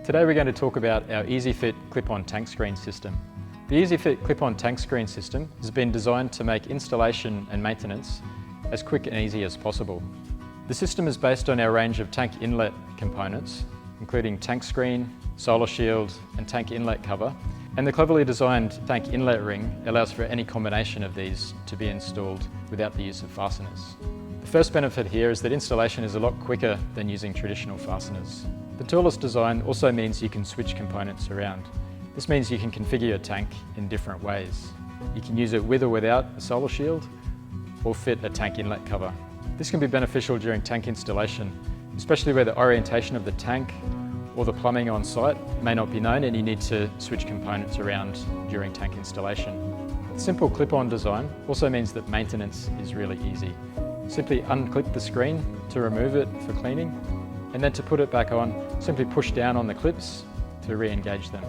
Today we're going to talk about our EasyFit clip-on tank screen system. The EasyFit clip-on tank screen system has been designed to make installation and maintenance as quick and easy as possible. The system is based on our range of tank inlet components, including tank screen, solar shield and tank inlet cover, and the cleverly designed tank inlet ring allows for any combination of these to be installed without the use of fasteners. The first benefit here is that installation is a lot quicker than using traditional fasteners. The toolless design also means you can switch components around. This means you can configure your tank in different ways. You can use it with or without a solar shield, or fit a tank inlet cover. This can be beneficial during tank installation, especially where the orientation of the tank or the plumbing on site may not be known and you need to switch components around during tank installation. The simple clip-on design also means that maintenance is really easy. Simply unclip the screen to remove it for cleaning, and then to put it back on, simply push down on the clips to re-engage them.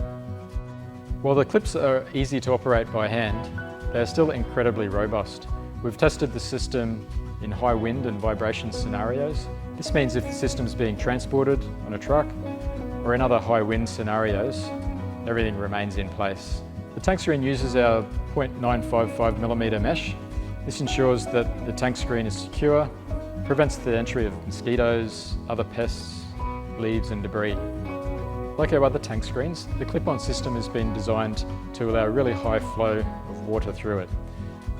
While the clips are easy to operate by hand, they are still incredibly robust. We've tested the system in high wind and vibration scenarios. This means if the system is being transported on a truck or in other high wind scenarios, everything remains in place. The tank screen uses our 0.955mm mesh. This ensures that the tank screen is secure, prevents the entry of mosquitoes, other pests, leaves and debris. Like our other tank screens, the clip-on system has been designed to allow a really high flow of water through it,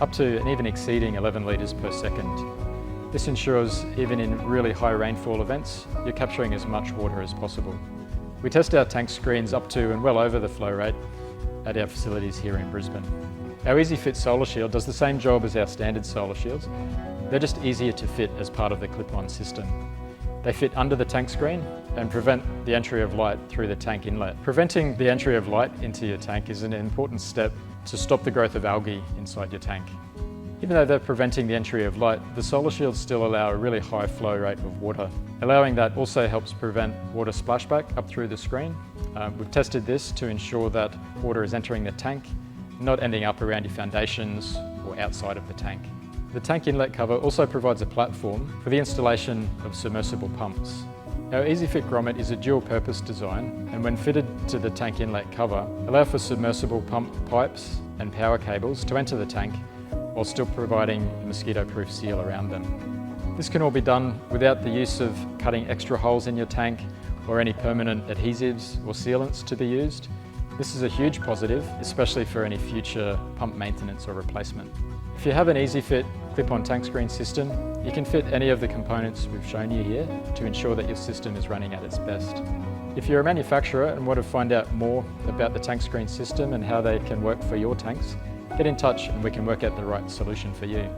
up to and even exceeding 11 litres per second. This ensures even in really high rainfall events, you're capturing as much water as possible. We test our tank screens up to and well over the flow rate at our facilities here in Brisbane. Our EasyFit solar shield does the same job as our standard solar shields. They're just easier to fit as part of the clip-on system. They fit under the tank screen and prevent the entry of light through the tank inlet. Preventing the entry of light into your tank is an important step to stop the growth of algae inside your tank. Even though they're preventing the entry of light, the solar shields still allow a really high flow rate of water. Allowing that also helps prevent water splashback up through the screen. We've tested this to ensure that water is entering the tank, not ending up around your foundations or outside of the tank. The tank inlet cover also provides a platform for the installation of submersible pumps. Our EasyFit grommet is a dual-purpose design, and when fitted to the tank inlet cover, allow for submersible pump pipes and power cables to enter the tank while still providing a mosquito-proof seal around them. This can all be done without the use of cutting extra holes in your tank or any permanent adhesives or sealants to be used. This is a huge positive, especially for any future pump maintenance or replacement. If you have an EasyFit clip-on tank screen system, you can fit any of the components we've shown you here to ensure that your system is running at its best. If you're a manufacturer and want to find out more about the tank screen system and how they can work for your tanks, get in touch and we can work out the right solution for you.